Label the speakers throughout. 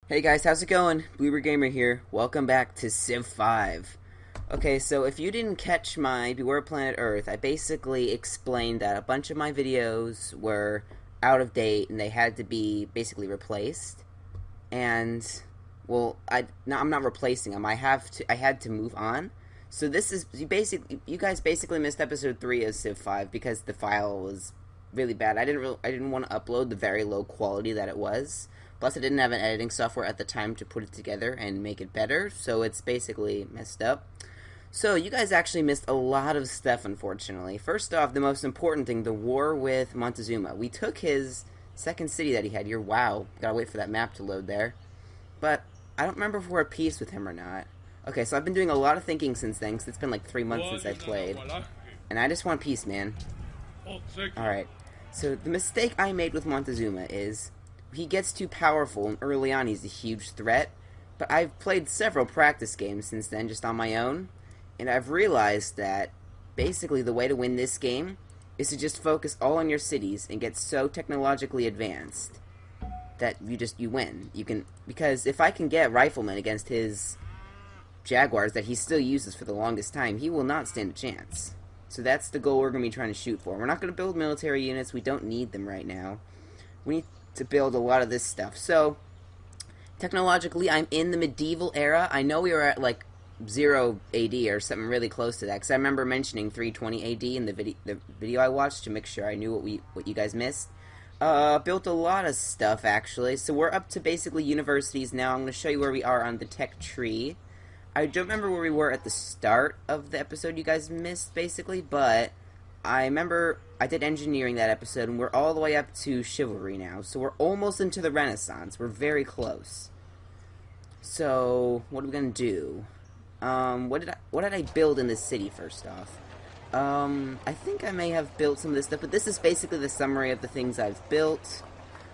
Speaker 1: Hey guys, how's it going? Bloober Gamer here. Welcome back to Civ 5. Okay, so if you didn't catch my Beware Planet Earth, I basically explained that a bunch of my videos were out of date and they had to be basically replaced. And well, I'm not replacing them. I had to move on. So this is you guys basically missed episode 3 of Civ 5 because the file was really bad. I didn't want to upload the very low quality that it was. Plus, I didn't have an editing software at the time to put it together and make it better, so it's basically messed up. So, you guys actually missed a lot of stuff, unfortunately. First off, the most important thing, the war with Montezuma. We took his second city that he had here. Wow, gotta wait for that map to load there. But, I don't remember if we're at peace with him or not. Okay, so I've been doing a lot of thinking since then, because it's been like 3 months since I played. And I just want peace, man. Alright, so the mistake I made with Montezuma is he gets too powerful, and early on he's a huge threat. But I've played several practice games since then, just on my own, and I've realized that basically the way to win this game is to just focus all on your cities and get so technologically advanced that you win. You can because if I can get Rifleman against his Jaguars that he still uses for the longest time, he will not stand a chance. So that's the goal we're going to be trying to shoot for. We're not going to build military units. We don't need them right now. We need to build a lot of this stuff. So, technologically, I'm in the medieval era. I know we were at like 0 AD or something really close to that, because I remember mentioning 320 AD in the video I watched to make sure I knew what you guys missed. Built a lot of stuff, actually. So we're up to basically universities now. I'm going to show you where we are on the tech tree. I don't remember where we were at the start of the episode you guys missed, basically, but I remember I did engineering that episode, and we're all the way up to chivalry now. So we're almost into the Renaissance. We're very close. So what are we gonna do? What did I build in this city first off? I think I may have built some of this stuff, but this is basically the summary of the things I've built.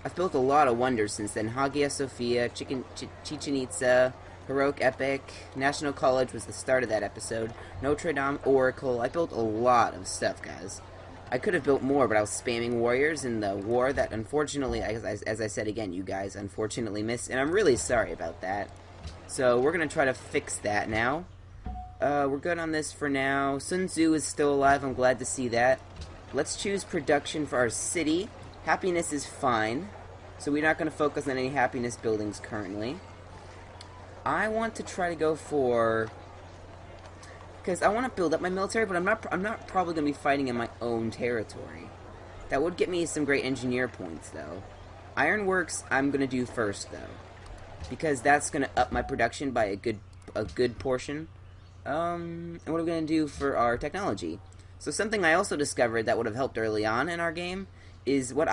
Speaker 1: I've built a lot of wonders since then. Hagia Sophia, Chichen Itza, Heroic Epic, National College was the start of that episode, Notre Dame Oracle. I built a lot of stuff, guys. I could have built more, but I was spamming warriors in the war that unfortunately, as I said again, you guys unfortunately missed, and I'm really sorry about that. So we're going to try to fix that now. We're good on this for now. Sun Tzu is still alive, I'm glad to see that. Let's choose production for our city. Happiness is fine, so we're not going to focus on any happiness buildings currently. I want to try to go for, because I want to build up my military, but I'm not probably going to be fighting in my own territory. That would get me some great engineer points, though. Ironworks I'm going to do first, though, because that's going to up my production by a good portion. And what are we going to do for our technology? So something I also discovered that would have helped early on in our game is what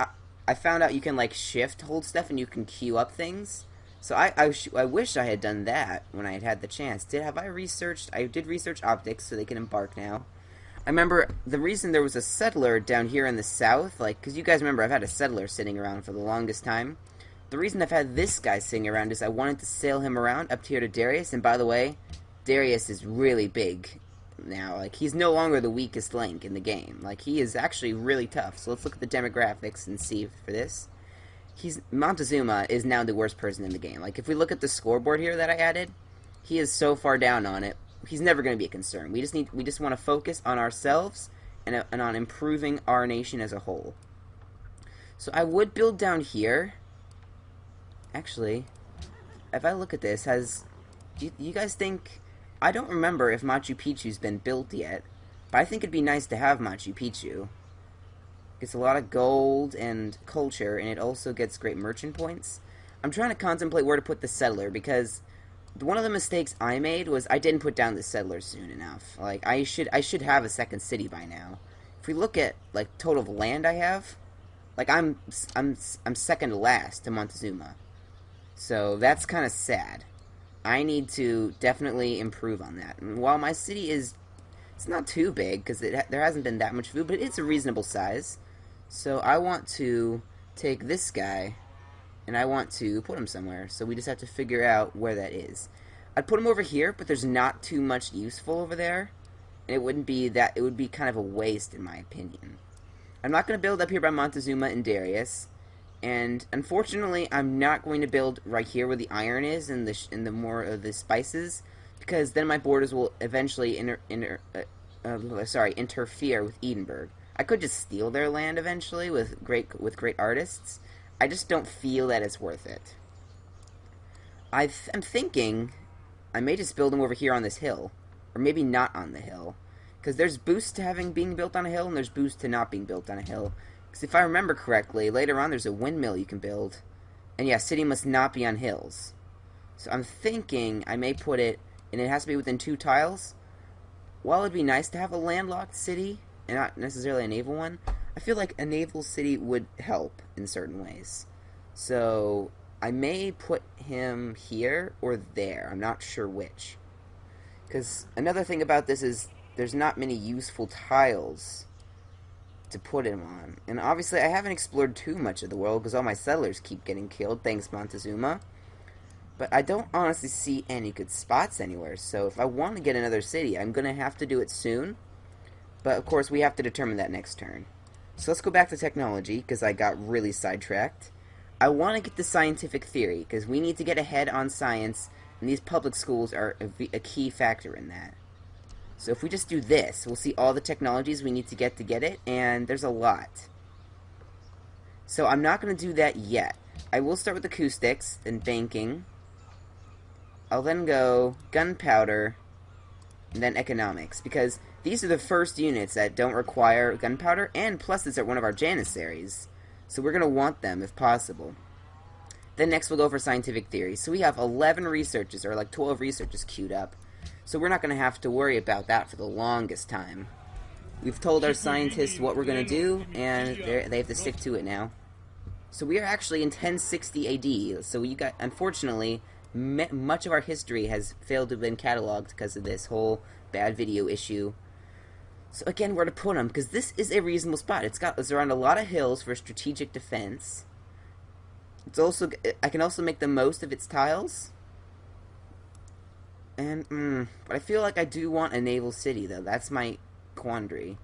Speaker 1: I found out you can like shift hold stuff and you can queue up things. So I wish I had done that when I had the chance. I did research optics so they can embark now. I remember the reason there was a settler down here in the south, like, because you guys remember I've had a settler sitting around for the longest time. The reason I've had this guy sitting around is I wanted to sail him around up here to Darius, and by the way, Darius is really big now. Like, he's no longer the weakest link in the game. Like, he is actually really tough. So let's look at the demographics and see for this. Montezuma is now the worst person in the game. Like, if we look at the scoreboard here that I added, he is so far down on it. He's never going to be a concern. We just want to focus on ourselves and on improving our nation as a whole. So I would build down here. Actually, if I look at this, do you guys think? I don't remember if Machu Picchu's been built yet, but I think it'd be nice to have Machu Picchu. Gets a lot of gold and culture, and it also gets great merchant points. I'm trying to contemplate where to put the settler, because one of the mistakes I made was I didn't put down the settler soon enough. Like, I should have a second city by now. If we look at like total land I have, like I'm second to last to Montezuma, so that's kind of sad. I need to definitely improve on that. And while my city it's not too big because there hasn't been that much food, but it's a reasonable size. So I want to take this guy, and I want to put him somewhere. So we just have to figure out where that is. I'd put him over here, but there's not too much useful over there. And it would be kind of a waste in my opinion. I'm not going to build up here by Montezuma and Darius. And unfortunately, I'm not going to build right here where the iron is and the more of the spices, because then my borders will eventually interfere with Edinburgh. I could just steal their land eventually with great artists. I just don't feel that it's worth it. I'm thinking I may just build them over here on this hill, or maybe not on the hill, because there's boosts to being built on a hill, and there's boosts to not being built on a hill. Because if I remember correctly, later on there's a windmill you can build, and yeah, city must not be on hills. So I'm thinking I may put it, and it has to be within 2 tiles. While it'd be nice to have a landlocked city, and not necessarily a naval one, I feel like a naval city would help in certain ways. So I may put him here or there. I'm not sure which. Because another thing about this is there's not many useful tiles to put him on. And obviously I haven't explored too much of the world because all my settlers keep getting killed, thanks Montezuma. But I don't honestly see any good spots anywhere. So if I want to get another city, I'm going to have to do it soon. But of course we have to determine that next turn. So let's go back to technology because I got really sidetracked. I want to get the scientific theory because we need to get ahead on science, and these public schools are a key factor in that. So if we just do this, we'll see all the technologies we need to get it, and there's a lot. So I'm not going to do that yet. I will start with acoustics, then banking. I'll then go gunpowder, and then economics, because these are the first units that don't require gunpowder, and plus it's at one of our janissaries. So we're going to want them if possible. Then next we'll go for scientific theory. So we have 11 researches, or like 12 researches queued up. So we're not going to have to worry about that for the longest time. We've told our scientists what we're going to do, and they have to stick to it now. So we are actually in 1060 AD. So unfortunately, much of our history has failed to have been cataloged because of this whole bad video issue. So again, where to put them? Because this is a reasonable spot. It's around a lot of hills for strategic defense. I can also make the most of its tiles. And, but I feel like I do want a naval city, though. That's my quandary.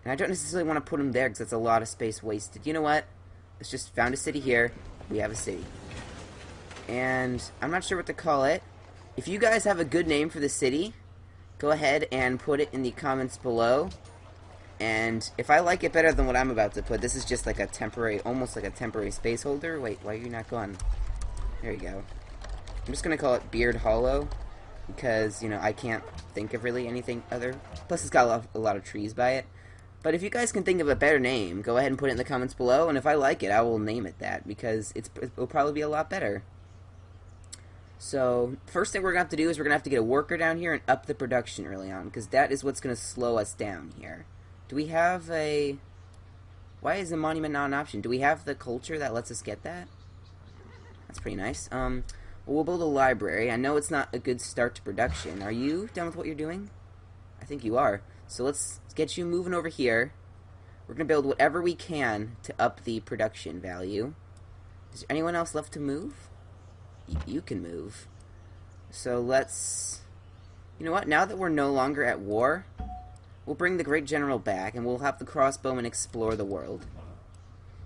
Speaker 1: And I don't necessarily want to put them there, because that's a lot of space wasted. You know what? Let's just found a city here. We have a city. And I'm not sure what to call it. If you guys have a good name for the city, go ahead and put it in the comments below. And if I like it better than what I'm about to put, this is just like a temporary, almost like a temporary space holder. Wait, why are you not gone? There you go. I'm just going to call it Beard Hollow, because, you know, I can't think of really anything other. Plus, it's got a lot of trees by it. But if you guys can think of a better name, go ahead and put it in the comments below. And if I like it, I will name it that, because it'll probably be a lot better. So, first thing we're going to have to do is we're going to have to get a worker down here and up the production early on, because that is what's going to slow us down here. Do we have a... Why is the monument not an option? Do we have the culture that lets us get that? That's pretty nice. Well, we'll build a library. I know it's not a good start to production. Are you done with what you're doing? I think you are. So let's get you moving over here. We're going to build whatever we can to up the production value. Is there anyone else left to move? You can move. So let's... You know what? Now that we're no longer at war, we'll bring the Great General back, and we'll have the crossbowmen explore the world.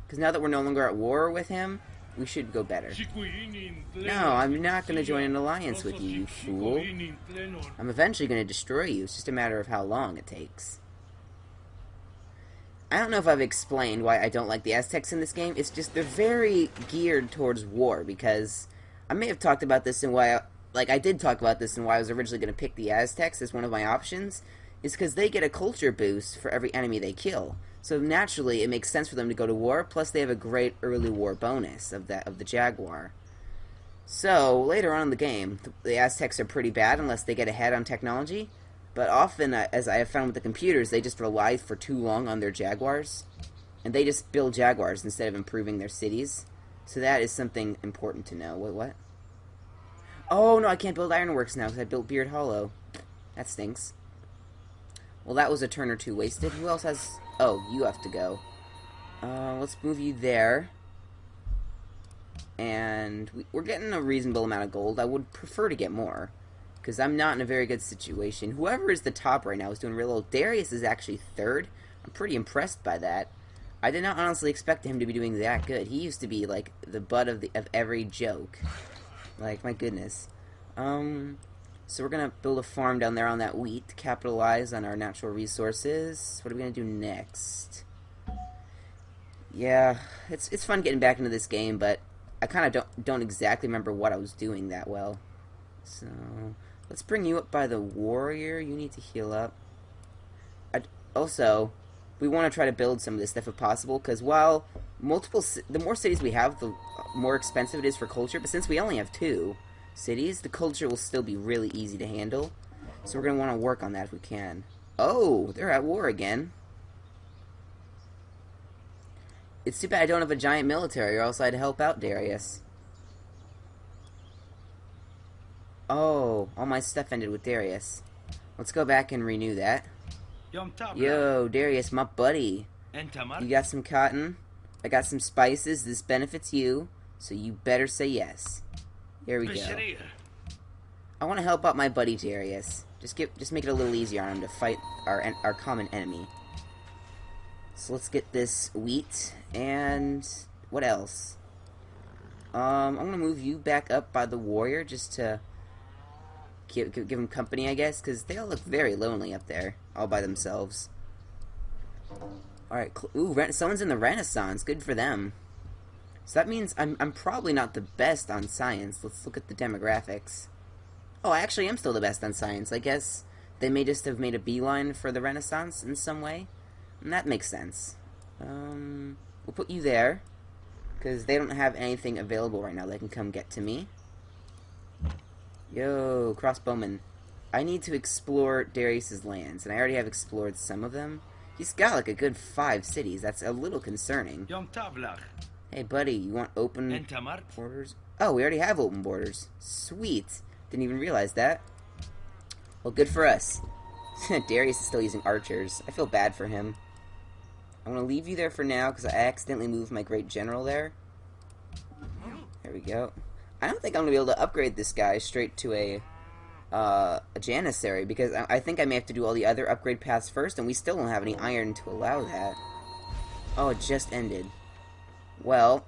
Speaker 1: Because now that we're no longer at war with him, we should go better. No, I'm not going to join an alliance with you, you fool. I'm eventually going to destroy you. It's just a matter of how long it takes. I don't know if I've explained why I don't like the Aztecs in this game. It's just they're very geared towards war, because I may have talked about this and why... I did talk about this and why I was originally going to pick the Aztecs as one of my options, is because they get a culture boost for every enemy they kill. So naturally, it makes sense for them to go to war, plus they have a great early war bonus of the Jaguar. So, later on in the game, the Aztecs are pretty bad unless they get ahead on technology, but often, as I have found with the computers, they just rely for too long on their Jaguars, and they just build Jaguars instead of improving their cities. So that is something important to know. Wait, what? Oh, no, I can't build ironworks now because I built Beard Hollow. That stinks. Well, that was a turn or two wasted. Who else has... Oh, you have to go. Let's move you there. And we're getting a reasonable amount of gold. I would prefer to get more, because I'm not in a very good situation. Whoever is the top right now is doing real well. Darius is actually third. I'm pretty impressed by that. I did not honestly expect him to be doing that good. He used to be like the butt of every joke. Like, my goodness. So we're gonna build a farm down there on that wheat to capitalize on our natural resources. What are we gonna do next? Yeah, it's fun getting back into this game, but I kind of don't exactly remember what I was doing that well. So let's bring you up by the warrior. You need to heal up. Also, we want to try to build some of this stuff if possible, because while the more cities we have, the more expensive it is for culture. But since we only have 2 cities, the culture will still be really easy to handle. So we're gonna want to work on that if we can. Oh, they're at war again. It's too bad I don't have a giant military, or else I'd help out Darius. Oh, all my stuff ended with Darius. Let's go back and renew that. Yo, Darius, my buddy. You got some cotton? I got some spices. This benefits you, so you better say yes. Here we go. I want to help out my buddy Darius. Just make it a little easier on him to fight our common enemy. So let's get this wheat, and what else? I'm gonna move you back up by the warrior just to give them company, I guess, because they all look very lonely up there, all by themselves. Alright, ooh, someone's in the Renaissance. Good for them. So that means I'm probably not the best on science. Let's look at the demographics. Oh, I actually am still the best on science. I guess they may just have made a beeline for the Renaissance in some way. And that makes sense. We'll put you there, because they don't have anything available right now that can come get to me. Yo, crossbowman. I need to explore Darius's lands, and I already have explored some of them. He's got like a good 5 cities. That's a little concerning. Hey, buddy, you want open borders? Oh, we already have open borders. Sweet. Didn't even realize that. Well, good for us. Darius is still using archers. I feel bad for him. I'm going to leave you there for now because I accidentally moved my great general there. There we go. I don't think I'm going to be able to upgrade this guy straight to a janissary, because I think I may have to do all the other upgrade paths first, and we still don't have any iron to allow that. Oh, it just ended. Well.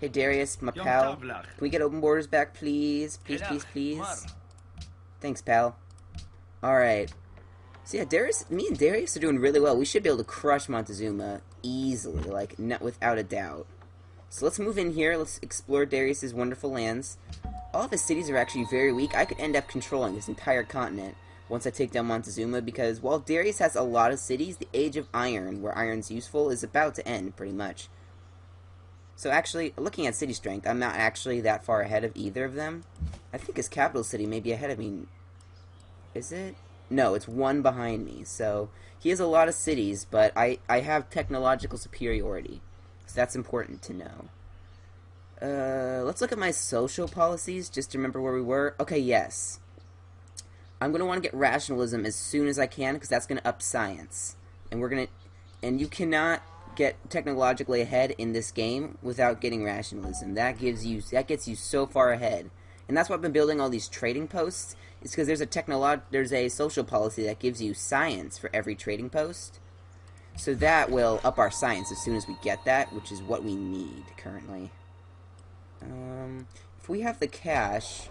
Speaker 1: Hey, Darius, my pal. Can we get open borders back, please? Please, please, please. Thanks, pal. Alright. So yeah, me and Darius are doing really well. We should be able to crush Montezuma easily, like, without a doubt. So let's move in here. Let's explore Darius's wonderful lands. All of his cities are actually very weak. I could end up controlling this entire continent once I take down Montezuma, because while Darius has a lot of cities, the Age of Iron, where iron's useful, is about to end, pretty much. So actually, looking at city strength, I'm not actually that far ahead of either of them. I think his capital city may be ahead of me. Is it? No, it's 1 behind me. So he has a lot of cities, but I have technological superiority. So that's important to know. Let's look at my social policies, just to remember where we were. Okay, yes. I'm going to want to get rationalism as soon as I can, because that's going to up science. And you cannot get technologically ahead in this game without getting rationalism. That gets you so far ahead. And that's why I've been building all these trading posts. It's because there's a social policy that gives you science for every trading post. So that will up our science as soon as we get that, which is what we need currently. If we have the cash,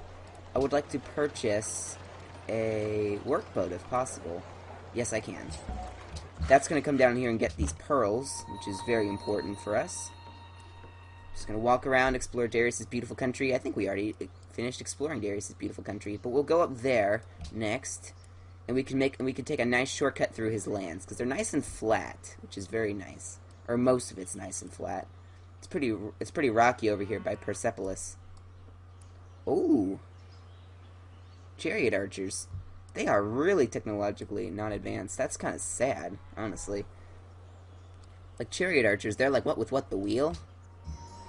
Speaker 1: I would like to purchase a workboat if possible. Yes, I can. That's going to come down here and get these pearls, which is very important for us. Just going to walk around, explore Darius's beautiful country. I think we already finished exploring Darius's beautiful country, but we'll go up there next, and we can take a nice shortcut through his lands, because they're nice and flat, which is very nice. Or most of it's nice and flat. It's pretty rocky over here by Persepolis. Ooh. Chariot archers. They are really technologically not advanced. That's kind of sad, honestly. Like, chariot archers, they're like, what, the wheel?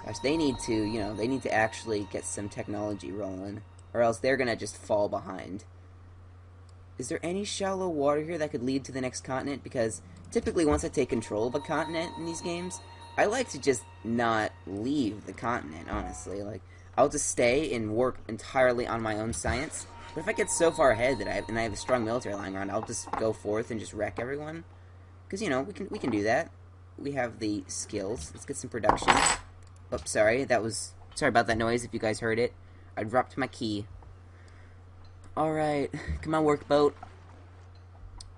Speaker 1: Gosh, they need to actually get some technology rolling, or else they're gonna just fall behind. Is there any shallow water here that could lead to the next continent? Because typically once I take control of a continent in these games, I like to just not leave the continent, honestly. Like, I'll just stay and work entirely on my own science. But if I get so far ahead that I have a strong military lying around, I'll just go forth and just wreck everyone. Because, you know, we can do that. We have the skills. Let's get some production. Oops, sorry. Sorry about that noise if you guys heard it. I dropped my key. Alright. Come on, workboat.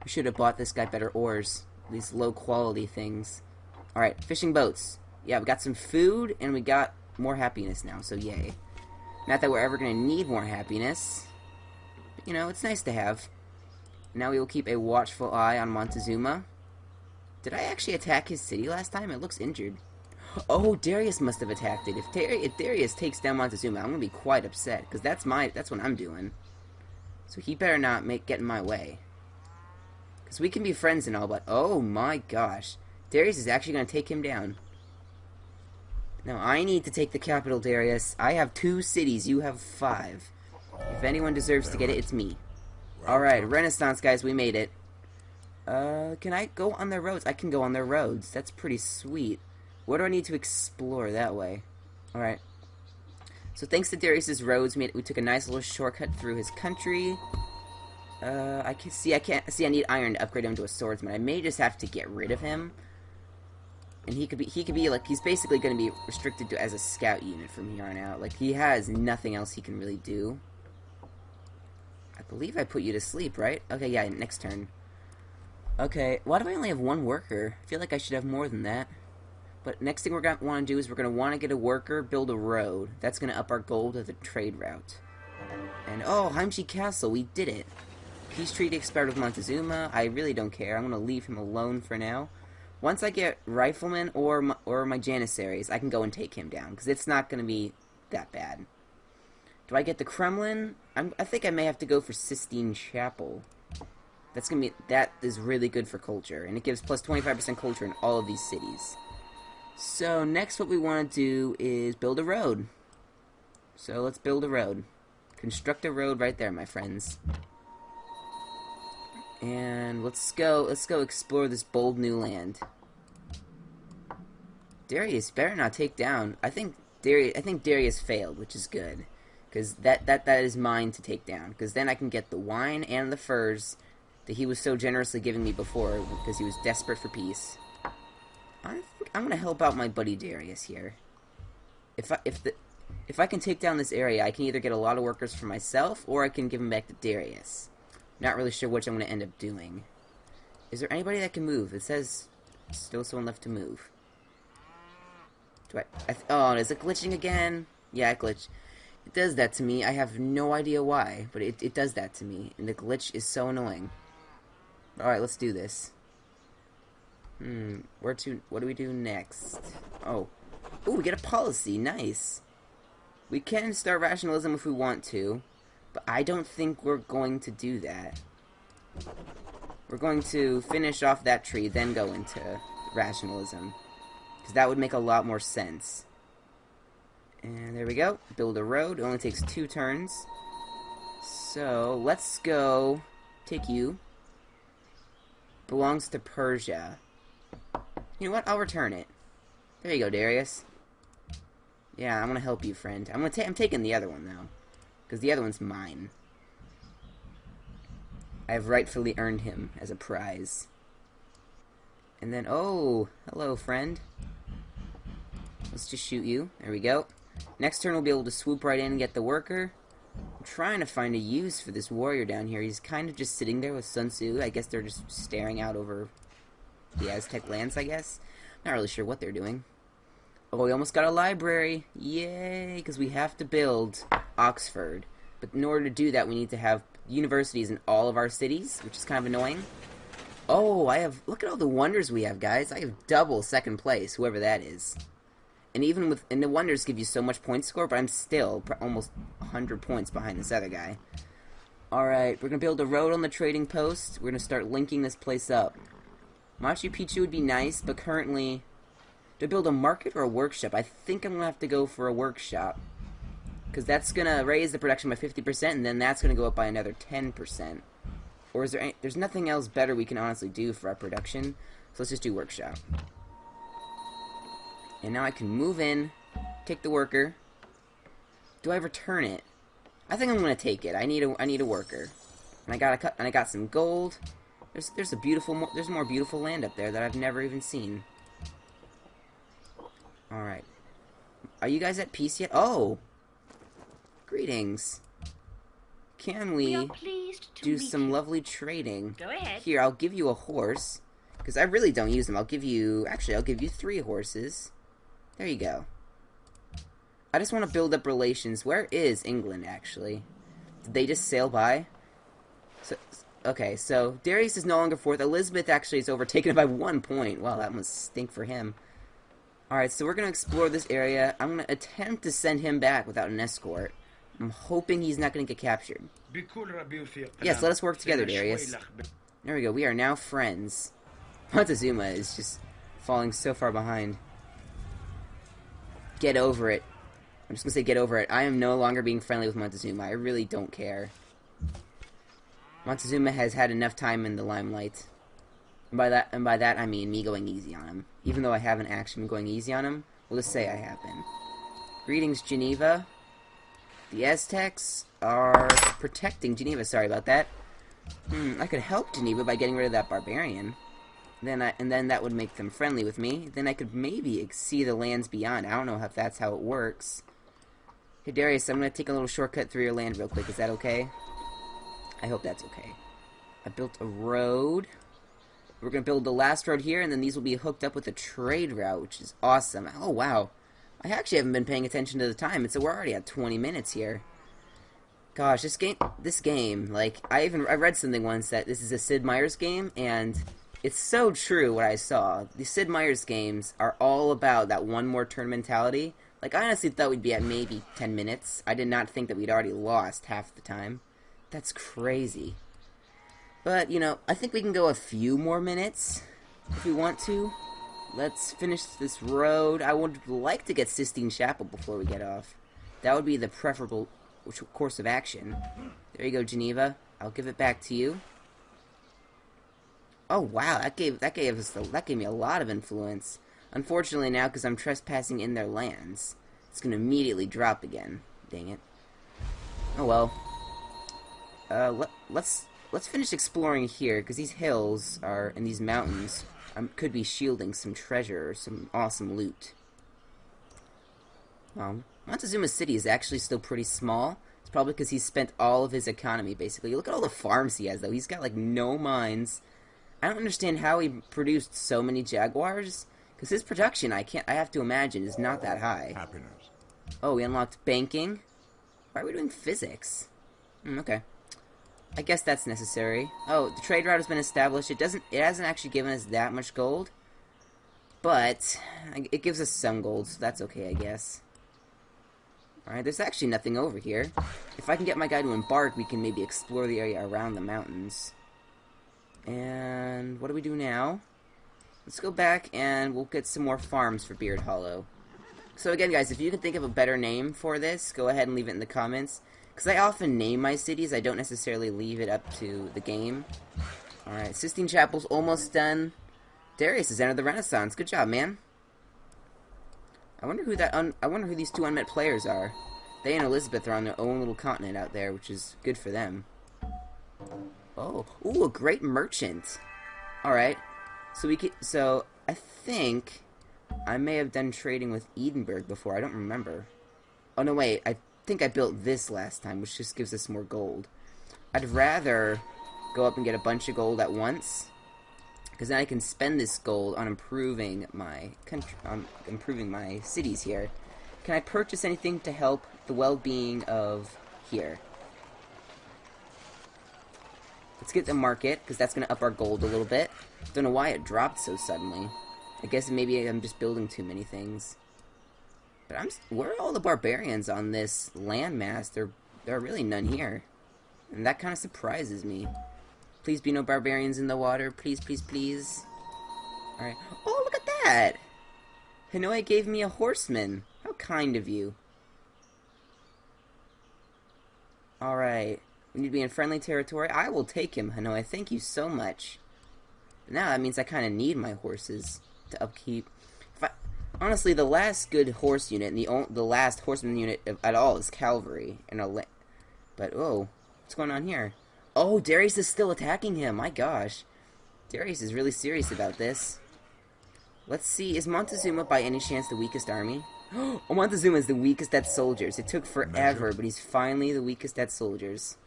Speaker 1: We should have bought this guy better oars. These low-quality things. Alright, fishing boats. Yeah, we got some food, and we got more happiness now, so yay. Not that we're ever going to need more happiness. But, you know, it's nice to have. Now we will keep a watchful eye on Montezuma. Did I actually attack his city last time? It looks injured. Oh, Darius must have attacked it. If Darius takes down Montezuma, I'm going to be quite upset. Because that's what I'm doing. So he better not get in my way. Because we can be friends and all, but oh my gosh. Darius is actually going to take him down. Now, I need to take the capital, Darius. I have 2 cities. You have 5. If anyone deserves to get it, it's me. Alright, Renaissance, guys. We made it. Can I go on their roads? I can go on their roads. That's pretty sweet. What do I need to explore that way? Alright. So, thanks to Darius's roads, we took a nice little shortcut through his country. I need iron to upgrade him to a swordsman. I may just have to get rid of him. And he could be like, he's basically going to be restricted to as a scout unit from here on out. Like, he has nothing else he can really do. I believe I put you to sleep, right? Okay, yeah, next turn. Okay, why do I only have 1 worker? I feel like I should have more than that. But next thing we're going to want to do is we're going to want to get a worker, build a road. That's going to up our gold of the trade route. And, oh, Heimchi Castle, we did it. Peace treaty expired with Montezuma. I really don't care. I'm going to leave him alone for now. Once I get Rifleman or my Janissaries, I can go and take him down, because it's not going to be that bad. Do I get the Kremlin? I think I may have to go for Sistine Chapel. That is really good for culture, and it gives plus 25% culture in all of these cities. So next what we want to do is build a road. So let's build a road. Construct a road right there, my friends. And let's go explore this bold new land. Darius better not take down. I think Darius failed, which is good. Because that is mine to take down. Because then I can get the wine and the furs that he was so generously giving me before, because he was desperate for peace. I think I'm gonna help out my buddy Darius here. If I can take down this area, I can either get a lot of workers for myself, or I can give them back to Darius. Not really sure which I'm going to end up doing. Is there anybody that can move? It says still someone left to move. Oh, is it glitching again? Yeah, it glitched. It does that to me. I have no idea why, but it does that to me. And the glitch is so annoying. Alright, let's do this. What do we do next? Oh. Ooh, we get a policy. Nice. We can start rationalism if we want to. But I don't think we're going to do that. We're going to finish off that tree, then go into rationalism. Because that would make a lot more sense. And there we go. Build a road. It only takes 2 turns. So, let's go take you. Belongs to Persia. You know what? I'll return it. There you go, Darius. Yeah, I'm gonna help you, friend. I'm taking the other one, though. Because the other one's mine. I have rightfully earned him as a prize. And then, oh, hello, friend. Let's just shoot you. There we go. Next turn, we'll be able to swoop right in and get the worker. I'm trying to find a use for this warrior down here. He's kind of just sitting there with Sun Tzu. I guess they're just staring out over the Aztec lands, I guess. Not really sure what they're doing. Oh, we almost got a library. Yay, because we have to build Oxford. But in order to do that, we need to have universities in all of our cities, which is kind of annoying. Oh, look at all the wonders we have, guys. I have double second place, whoever that is. And and the wonders give you so much point score, but I'm still almost 100 points behind this other guy. Alright, we're going to build a road on the trading post. We're going to start linking this place up. Machu Picchu would be nice, but currently... Do I build a market or a workshop? I think I'm going to have to go for a workshop. Because that's going to raise the production by 50%, and then that's going to go up by another 10%. Or is there there's nothing else better we can honestly do for our production. So let's just do workshop. And now I can move in, take the worker. Do I return it? I think I'm going to take it. I need a worker. And I got some gold. There's more beautiful land up there that I've never even seen. All right. Are you guys at peace yet? Oh, greetings. Can we do some lovely trading?
Speaker 2: Go ahead.
Speaker 1: Here, I'll give you a horse, because I really don't use them. I'll give you 3 horses. There you go. I just want to build up relations. Where is England, actually? Did they just sail by? Okay, so Darius is no longer 4th. Elizabeth actually is overtaken by 1 point. Wow, that must stink for him. Alright, so we're going to explore this area. I'm going to attempt to send him back without an escort. I'm hoping he's not going to get captured. Yes, let us work together, Darius. There we go. We are now friends. Montezuma is just falling so far behind. Get over it. I'm just going to say get over it. I am no longer being friendly with Montezuma. I really don't care. Montezuma has had enough time in the limelight. And by that I mean me going easy on him. Even though I haven't actually been going easy on him, we'll just say I have been. Greetings, Geneva. The Aztecs are protecting Geneva. Sorry about that. I could help Geneva by getting rid of that barbarian. And then that would make them friendly with me. Then I could maybe see the lands beyond. I don't know if that's how it works. Hey, Darius, I'm going to take a little shortcut through your land real quick. Is that okay? I hope that's okay. I built a road. We're going to build the last road here, and then these will be hooked up with a trade route, which is awesome. Oh, wow. I actually haven't been paying attention to the time, and so we're already at 20 minutes here. Gosh, this game, like, I read something once that this is a Sid Meier's game, and it's so true what I saw. The Sid Meier's games are all about that one more turn mentality. Like, I honestly thought we'd be at maybe 10 minutes. I did not think that we'd already lost half the time. That's crazy. But, you know, I think we can go a few more minutes if we want to. Let's finish this road. I would like to get Sistine Chapel before we get off. That would be the preferable course of action. There you go, Geneva. I'll give it back to you. Oh wow, that gave me a lot of influence. Unfortunately now, because I'm trespassing in their lands, it's gonna immediately drop again. Dang it. Oh well. Let's finish exploring here, because these hills are and these mountains could be shielding some treasure or some awesome loot. Montezuma City is actually still pretty small. It's probably because he's spent all of his economy, basically. Look at all the farms he has, though. He's got, like, no mines. I don't understand how he produced so many jaguars, because his production, I have to imagine, is not that high.
Speaker 3: Happiness.
Speaker 1: Oh, we unlocked banking? Why are we doing physics? Okay. I guess that's necessary. Oh, the trade route has been established. It hasn't actually given us that much gold, but it gives us some gold, so that's okay, I guess. Alright, there's actually nothing over here. If I can get my guy to embark, we can maybe explore the area around the mountains. And what do we do now? Let's go back and we'll get some more farms for Beard Hollow. So again, guys, if you can think of a better name for this, go ahead and leave it in the comments. Because I often name my cities, I don't necessarily leave it up to the game. Alright, Sistine Chapel's almost done. Darius has entered the Renaissance. Good job, man. I wonder who these 2 unmet players are. They and Elizabeth are on their own little continent out there, which is good for them. Oh, ooh, a great merchant. Alright. So I think I may have done trading with Edinburgh before. I don't remember. Oh no, wait. I think I built this last time, which just gives us more gold. I'd rather go up and get a bunch of gold at once, because then I can spend this gold on improving my country, improving my cities here. Can I purchase anything to help the well-being of here? Let's get the market, because that's going to up our gold a little bit. Don't know why it dropped so suddenly. I guess maybe I'm just building too many things. But where are all the barbarians on this landmass? There are really none here. And that kind of surprises me. Please be no barbarians in the water. Please, please, please. Alright. Oh, look at that! Hanoi gave me a horseman. How kind of you. Alright. We need to be in friendly territory. I will take him, Hanoi. Thank you so much. But now that means I kind of need my horses to upkeep. Honestly, the last good horse unit, and the last horseman unit at all is cavalry. But, oh, what's going on here? Oh, Darius is still attacking him. My gosh. Darius is really serious about this. Let's see, is Montezuma by any chance the weakest army? Oh, Montezuma is the weakest at soldiers. It took forever, but he's finally the weakest at soldiers.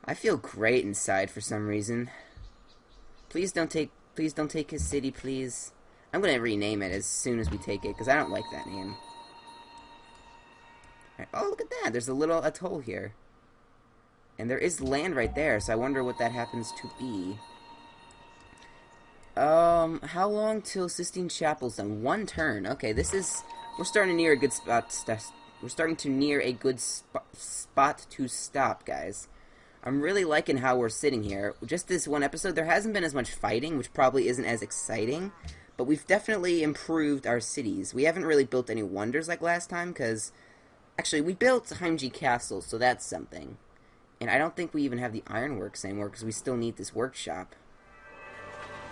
Speaker 1: I feel great inside for some reason. Please don't take his city, please. I'm gonna rename it as soon as we take it, because I don't like that name. Right. Oh, look at that! There's a little atoll here. And there is land right there, so I wonder what that happens to be. How long till Sistine Chapel's done? 1 turn. Okay, we're starting to near a good spot. We're starting to near a good spot to stop, guys. I'm really liking how we're sitting here. Just this one episode, there hasn't been as much fighting, which probably isn't as exciting, but we've definitely improved our cities. We haven't really built any wonders like last time, because actually, we built Heimji Castle, so that's something. And I don't think we even have the ironworks anymore, because we still need this workshop.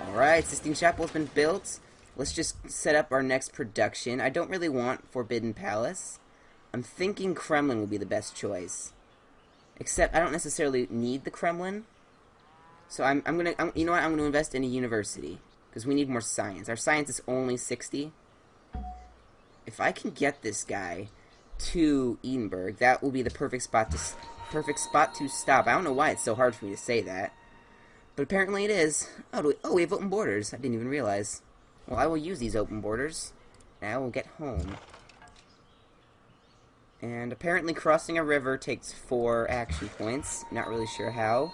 Speaker 1: Alright, Sistine Chapel's been built. Let's just set up our next production. I don't really want Forbidden Palace. I'm thinking Kremlin will be the best choice. Except, I don't necessarily need the Kremlin. So you know what, I'm gonna invest in a university. Because we need more science. Our science is only 60. If I can get this guy to Edinburgh, that will be the perfect spot to stop. I don't know why it's so hard for me to say that. But apparently it is. Oh, we have open borders. I didn't even realize. Well, I will use these open borders. And I will get home. And apparently crossing a river takes 4 action points. Not really sure how.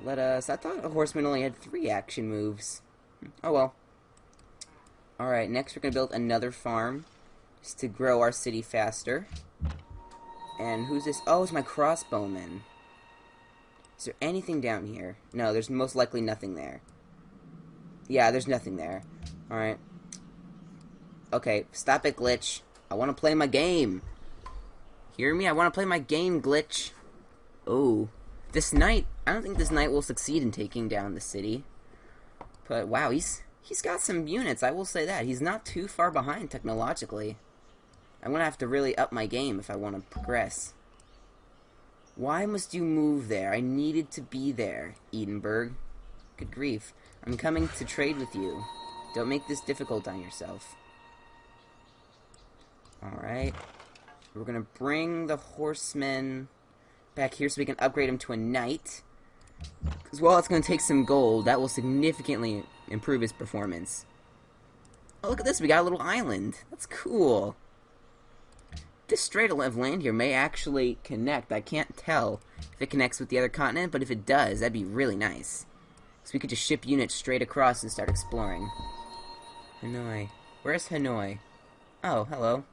Speaker 1: But I thought a horseman only had 3 action moves. Oh well. Alright, next we're going to build another farm. Just to grow our city faster. And who's this? Oh, it's my crossbowman. Is there anything down here? No, there's most likely nothing there. Yeah, there's nothing there. Alright. Okay, stop it, Glitch. I want to play my game. Hear me? I want to play my game, Glitch. Oh. This knight, I don't think this knight will succeed in taking down the city. But, wow, he's got some units, I will say that. He's not too far behind technologically. I'm going to have to really up my game if I want to progress. Why must you move there? I needed to be there, Edinburgh. Good grief. I'm coming to trade with you. Don't make this difficult on yourself. Alright. We're going to bring the horsemen back here so we can upgrade him to a knight. Because while it's going to take some gold, that will significantly improve his performance. Oh, look at this. We got a little island. That's cool. This strait of land here may actually connect. I can't tell if it connects with the other continent, but if it does, that'd be really nice. So we could just ship units straight across and start exploring. Hanoi. Where's Hanoi? Oh, hello.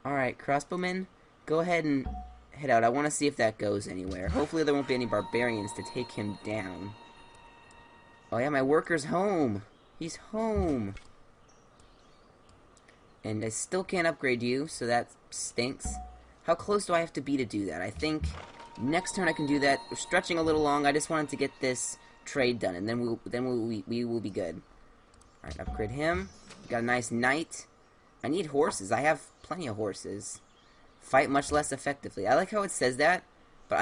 Speaker 1: Alright, crossbowmen, go ahead and head out. I want to see if that goes anywhere. Hopefully there won't be any barbarians to take him down. Oh yeah, my worker's home. He's home. And I still can't upgrade you, so that stinks. How close do I have to be to do that? I think next turn I can do that. We're stretching a little long. I just wanted to get this trade done, and then we will be good. Alright, upgrade him. Got a nice knight. I need horses. I have plenty of horses. Fight much less effectively. I like how it says that, but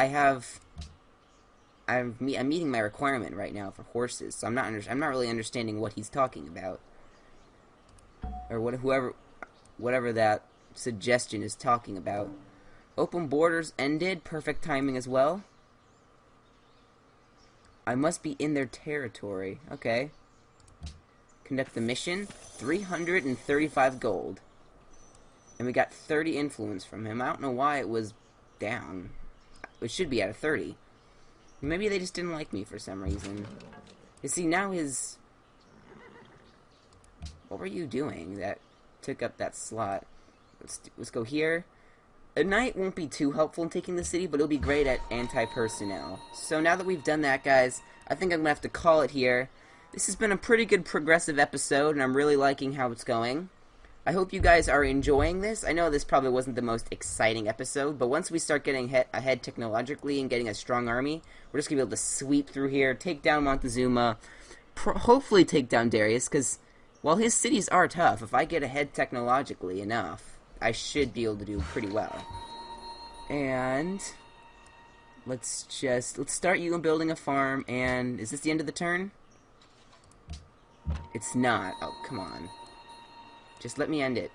Speaker 1: I'm meeting my requirement right now for horses, so I'm not really understanding what he's talking about, or whatever that suggestion is talking about. Open borders ended. Perfect timing as well. I must be in their territory. Okay. Conduct the mission. 335 gold. And we got 30 influence from him. I don't know why it was down. It should be at a 30. Maybe they just didn't like me for some reason. You see, now his... What were you doing that took up that slot? Let's go here. A knight won't be too helpful in taking the city, but it'll be great at anti-personnel. So now that we've done that, guys, I think I'm going to have to call it here. This has been a pretty good progressive episode, and I'm really liking how it's going. I hope you guys are enjoying this. I know this probably wasn't the most exciting episode, but once we start getting ahead technologically and getting a strong army, we're just going to be able to sweep through here, take down Montezuma, hopefully take down Darius, because while his cities are tough, if I get ahead technologically enough, I should be able to do pretty well. And let's start you building a farm. And is this the end of the turn? It's not. Oh, come on. Just let me end it.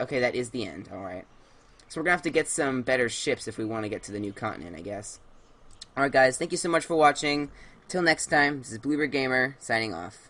Speaker 1: Okay, that is the end. Alright. So we're going to have to get some better ships if we want to get to the new continent, I guess. Alright, guys. Thank you so much for watching. Till next time, this is Bluebird Gamer, signing off.